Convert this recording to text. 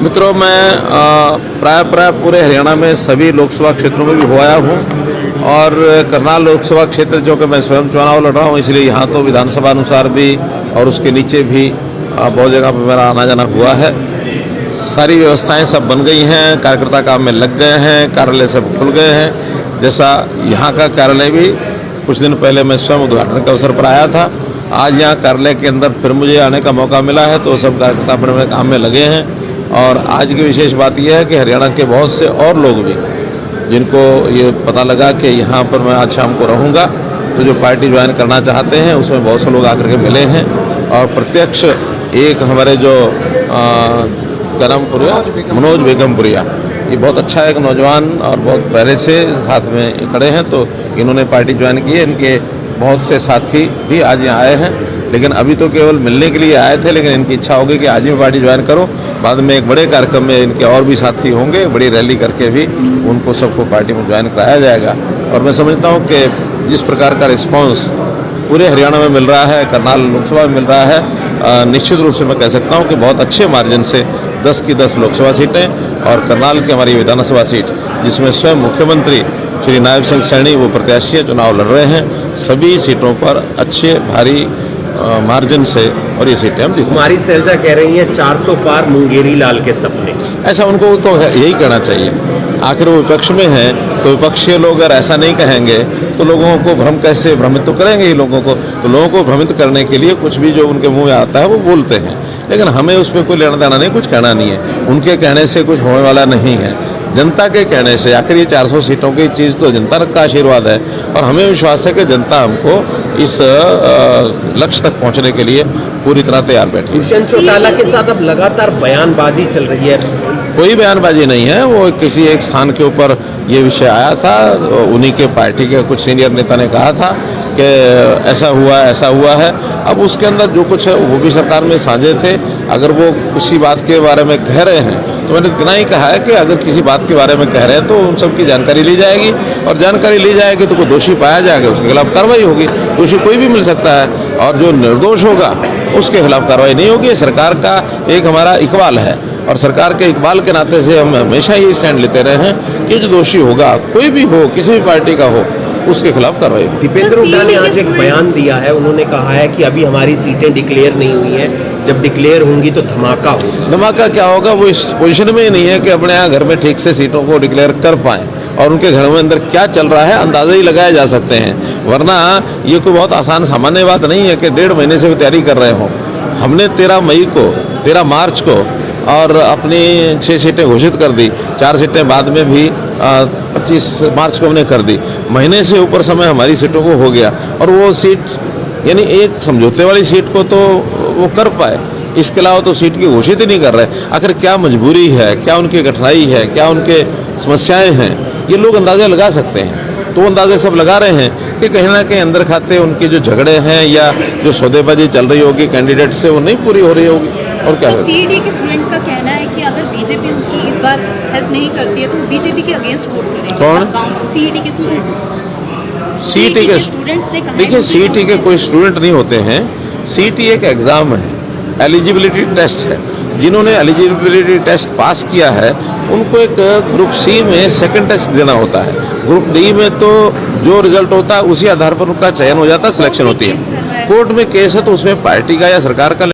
मित्रों, मैं प्राय पूरे हरियाणा में सभी लोकसभा क्षेत्रों में भी हो आया हूँ और करनाल लोकसभा क्षेत्र जो कि मैं स्वयं चुनाव लड़ रहा हूँ, इसलिए यहाँ तो विधानसभा अनुसार भी और उसके नीचे भी बहुत जगह पर मेरा आना जाना हुआ है। सारी व्यवस्थाएं सब बन गई हैं, कार्यकर्ता काम में लग गए हैं, कार्यालय सब खुल गए हैं। जैसा यहाँ का कार्यालय भी कुछ दिन पहले मैं स्वयं उद्घाटन के अवसर पर आया था। आज यहाँ कार्यालय के अंदर फिर मुझे आने का मौका मिला है, तो सब कार्यकर्ता अपने काम में लगे हैं। और आज की विशेष बात यह है कि हरियाणा के बहुत से और लोग भी, जिनको ये पता लगा कि यहाँ पर मैं आज शाम को रहूँगा, तो जो पार्टी ज्वाइन करना चाहते हैं उसमें बहुत से लोग आकर के मिले हैं। और प्रत्यक्ष एक हमारे जो मनोज बेगमपुरिया, ये बहुत अच्छा एक नौजवान और बहुत पहले से साथ में खड़े हैं, तो इन्होंने पार्टी ज्वाइन की है। इनके बहुत से साथी भी आज यहाँ आए हैं, लेकिन अभी तो केवल मिलने के लिए आए थे, लेकिन इनकी इच्छा होगी कि आज ही पार्टी ज्वाइन करो। बाद में एक बड़े कार्यक्रम में इनके और भी साथी होंगे, बड़ी रैली करके भी उनको सबको पार्टी में ज्वाइन कराया जाएगा। और मैं समझता हूँ कि जिस प्रकार का रिस्पांस पूरे हरियाणा में मिल रहा है, करनाल लोकसभा में मिल रहा है, निश्चित रूप से मैं कह सकता हूँ कि बहुत अच्छे मार्जिन से 10 की 10 लोकसभा सीटें और करनाल की हमारी विधानसभा सीट, जिसमें स्वयं मुख्यमंत्री श्री नायब सिंह सैनी वो प्रत्याशी चुनाव लड़ रहे हैं, सभी सीटों पर अच्छे भारी मार्जिन से और ये सीटें हम जीतेंगे। हमारी शैलजा कह रही है 400 पार मुंगेरी लाल के सपने। ऐसा उनको तो यही कहना चाहिए, आखिर वो विपक्ष में हैं, तो विपक्षी लोग अगर ऐसा नहीं कहेंगे तो लोगों को भ्रमित तो करेंगे ही लोगों को। तो लोगों को भ्रमित करने के लिए कुछ भी जो उनके मुंह में आता है वो बोलते हैं, लेकिन हमें उसमें कोई लेना देना नहीं, कुछ कहना नहीं है। उनके कहने से कुछ होने वाला नहीं है, जनता के कहने से। आखिर ये 400 सीटों की चीज़ तो जनता का आशीर्वाद है और हमें विश्वास है कि जनता हमको इस लक्ष्य तक पहुंचने के लिए पूरी तरह तैयार बैठी है। दुष्यंत चौटाला के साथ अब लगातार बयानबाजी चल रही है। कोई बयानबाजी नहीं है, वो किसी एक स्थान के ऊपर ये विषय आया था, उन्हीं के पार्टी के कुछ सीनियर नेता ने कहा था कि ऐसा हुआ है। अब उसके अंदर जो कुछ है वो भी सरकार में साझे थे। अगर वो किसी बात के बारे में कह रहे हैं तो मैंने इतना ही कहा है कि अगर किसी बात के बारे में कह रहे हैं तो उन सब की जानकारी ली जाएगी, और जानकारी ली जाएगी तो कोई दोषी पाया जाएगा, उसके खिलाफ कार्रवाई होगी। दोषी कोई भी मिल सकता है, और जो निर्दोष होगा उसके खिलाफ कार्रवाई नहीं होगी। सरकार का एक हमारा इकबाल है, और सरकार के इकबाल के नाते से हम हमेशा ये स्टैंड लेते रहे हैं कि जो दोषी होगा, कोई भी हो, किसी भी पार्टी का हो, उसके खिलाफ कार्रवाई। दीपेंद्र हुड्डा ने आज एक बयान दिया है, उन्होंने कहा है कि अभी हमारी सीटें डिक्लेयर नहीं हुई हैं, जब डिक्लेयर होंगी तो धमाका होगा। धमाका क्या होगा, वो इस पोजीशन में ही नहीं है कि अपने यहाँ घर में ठीक से सीटों को डिक्लेयर कर पाएँ, और उनके घर में अंदर क्या चल रहा है अंदाजा ही लगाए जा सकते हैं। वरना ये कोई बहुत आसान सामान्य बात नहीं है कि 1.5 महीने से भी तैयारी कर रहे हों। हमने 13 मार्च को और अपनी 6 सीटें घोषित कर दी, 4 सीटें बाद में भी 25 मार्च को हमने कर दी। महीने से ऊपर समय हमारी सीटों को हो गया, और वो सीट यानी एक समझौते वाली सीट को तो वो कर पाए, इसके अलावा तो सीट की घोषित ही नहीं कर रहे। आखिर क्या मजबूरी है, क्या उनकी कठिनाई है, क्या उनके समस्याएं हैं, ये लोग अंदाज़ा लगा सकते हैं। तो वो अंदाजे सब लगा रहे हैं कि कहीं ना कहीं अंदर खाते उनकी जो झगड़े हैं या जो सौदेबाजी चल रही होगी कैंडिडेट से, वो नहीं पूरी हो रही होगी। और क्या है, सीईटी के स्टूडेंट का कहना है कि अगर बीजेपी उनकी इस बार हेल्प नहीं करती है तो बीजेपी के अगेंस्ट वोट करेंगे। कौन? सीईटी के स्टूडेंट। सीईटी के स्टूडेंट्स ने कहा, देखिए सीईटी के कोई स्टूडेंट नहीं होते हैं। सीईटी एक एग्ज़ाम है, एलिजिबिलिटी टेस्ट है। जिन्होंने एलिजिबिलिटी टेस्ट पास किया है उनको एक ग्रुप सी में सेकंड टेस्ट देना होता है। ग्रुप डी में तो जो रिजल्ट होता है उसी आधार पर उनका चयन हो जाता है, सिलेक्शन होती है। कोर्ट में केस है तो उसमें पार्टी का या सरकार का